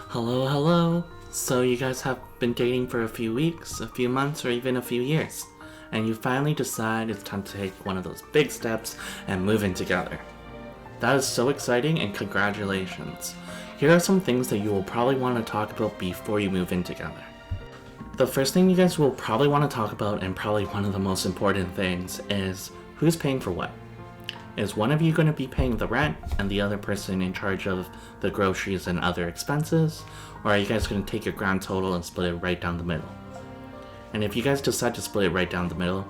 Hello, hello. So you guys have been dating for a few weeks, a few months, or even a few years, and you finally decide it's time to take one of those big steps and move in together. That is so exciting and congratulations. Here are some things that you will probably want to talk about before you move in together. The first thing you guys will probably want to talk about, and probably one of the most important things, is who's paying for what. Is one of you going to be paying the rent and the other person in charge of the groceries and other expenses? Or are you guys going to take your grand total and split it right down the middle? And if you guys decide to split it right down the middle,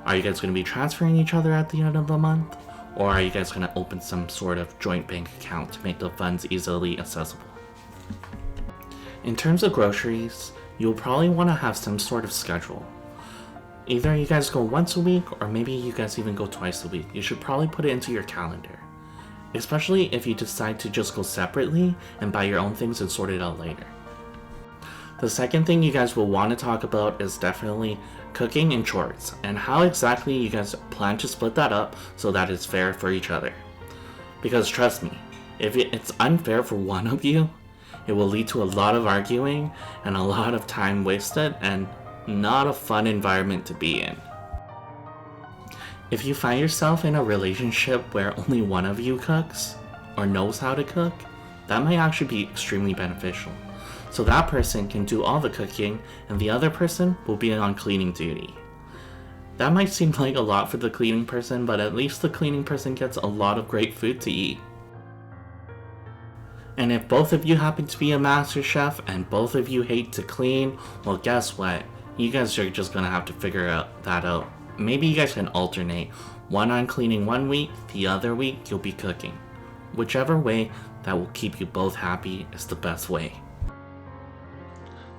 are you guys going to be transferring each other at the end of the month? Or are you guys going to open some sort of joint bank account to make the funds easily accessible? In terms of groceries, you'll probably want to have some sort of schedule. Either you guys go once a week, or maybe you guys even go twice a week. You should probably put it into your calendar. Especially if you decide to just go separately and buy your own things and sort it out later. The second thing you guys will want to talk about is definitely cooking and chores, and how exactly you guys plan to split that up so that it's fair for each other. Because trust me, if it's unfair for one of you, it will lead to a lot of arguing and a lot of time wasted and not a fun environment to be in. If you find yourself in a relationship where only one of you cooks or knows how to cook, that might actually be extremely beneficial. So that person can do all the cooking and the other person will be on cleaning duty. That might seem like a lot for the cleaning person, but at least the cleaning person gets a lot of great food to eat. And if both of you happen to be a master chef and both of you hate to clean, well, guess what? You guys are just gonna have to figure that out. Maybe you guys can alternate. One on cleaning one week, the other week you'll be cooking. Whichever way that will keep you both happy is the best way.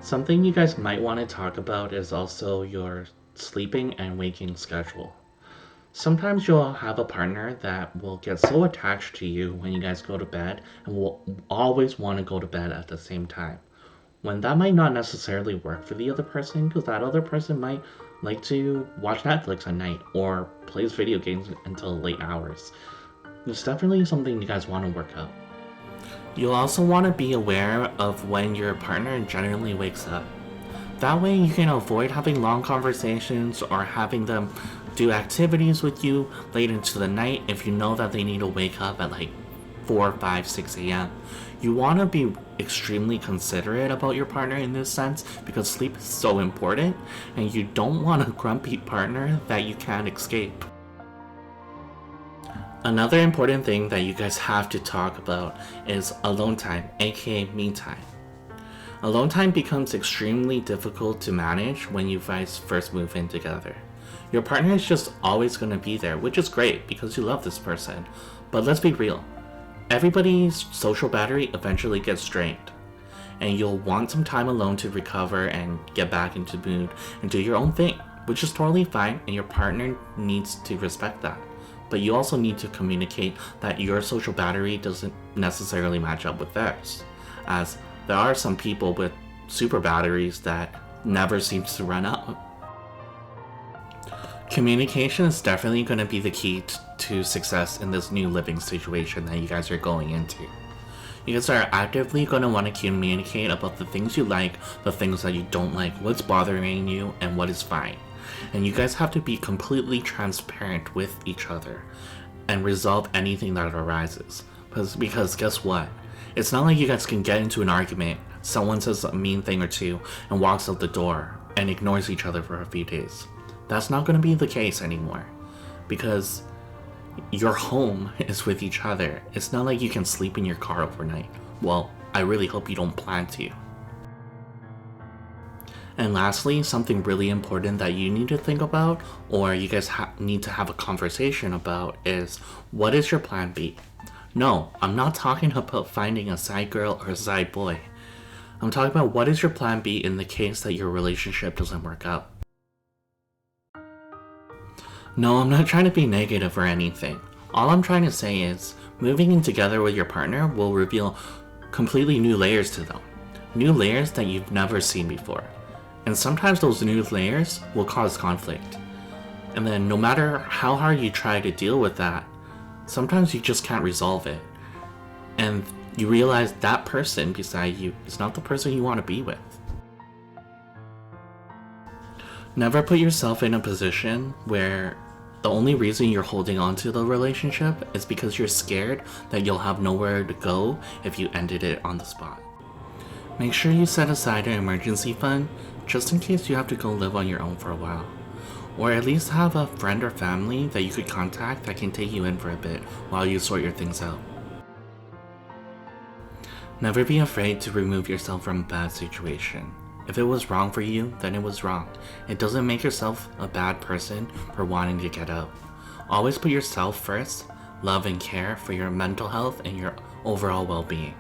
Something you guys might want to talk about is also your sleeping and waking schedule. Sometimes you'll have a partner that will get so attached to you when you guys go to bed and will always want to go to bed at the same time. When that might not necessarily work for the other person, because that other person might like to watch Netflix at night or plays video games until late hours. It's definitely something you guys want to work out. You'll also want to be aware of when your partner generally wakes up. That way you can avoid having long conversations or having them do activities with you late into the night if you know that they need to wake up at like 4, 5, 6 a.m. You want to be extremely considerate about your partner in this sense because sleep is so important and you don't want a grumpy partner that you can't escape. Another important thing that you guys have to talk about is alone time, aka me time. Alone time becomes extremely difficult to manage when you guys first move in together. Your partner is just always going to be there, which is great because you love this person. But let's be real. Everybody's social battery eventually gets drained, and you'll want some time alone to recover and get back into mood and do your own thing, which is totally fine, and your partner needs to respect that. But you also need to communicate that your social battery doesn't necessarily match up with theirs, as there are some people with super batteries that never seems to run out. Communication is definitely going to be the key to success in this new living situation that you guys are going into. You guys are actively going to want to communicate about the things you like, the things that you don't like, what's bothering you, and what is fine. And you guys have to be completely transparent with each other and resolve anything that arises. Because guess what? It's not like you guys can get into an argument, someone says a mean thing or two, and walks out the door and ignores each other for a few days. That's not going to be the case anymore, because your home is with each other. It's not like you can sleep in your car overnight. Well, I really hope you don't plan to. And lastly, something really important that you need to think about, or you guys need to have a conversation about, is what is your plan B? No, I'm not talking about finding a side girl or a side boy. I'm talking about what is your plan B in the case that your relationship doesn't work out. No, I'm not trying to be negative or anything. All I'm trying to say is, moving in together with your partner will reveal completely new layers to them. New layers that you've never seen before. And sometimes those new layers will cause conflict. And then no matter how hard you try to deal with that, sometimes you just can't resolve it. And you realize that person beside you is not the person you want to be with. Never put yourself in a position where the only reason you're holding on to the relationship is because you're scared that you'll have nowhere to go if you ended it on the spot. Make sure you set aside an emergency fund just in case you have to go live on your own for a while. Or at least have a friend or family that you could contact that can take you in for a bit while you sort your things out. Never be afraid to remove yourself from a bad situation. If it was wrong for you, then it was wrong. It doesn't make yourself a bad person for wanting to get out. Always put yourself first, love and care for your mental health and your overall well-being.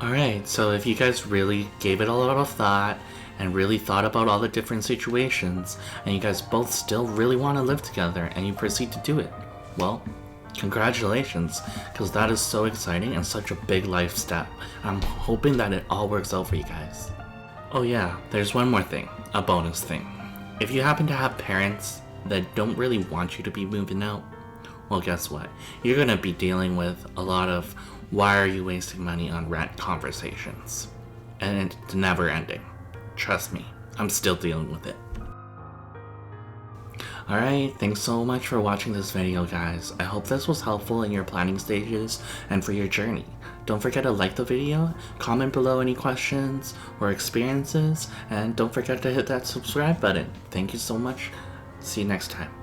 Alright, so if you guys really gave it a lot of thought and really thought about all the different situations, and you guys both still really want to live together and you proceed to do it, well, congratulations, because that is so exciting and such a big life step. I'm hoping that it all works out for you guys. Oh yeah, there's one more thing, a bonus thing. If you happen to have parents that don't really want you to be moving out, well, guess what? You're gonna be dealing with a lot of why are you wasting money on rent conversations. And it's never ending. Trust me, I'm still dealing with it. Alright, thanks so much for watching this video, guys. I hope this was helpful in your planning stages and for your journey. Don't forget to like the video, comment below any questions or experiences, and don't forget to hit that subscribe button. Thank you so much. See you next time.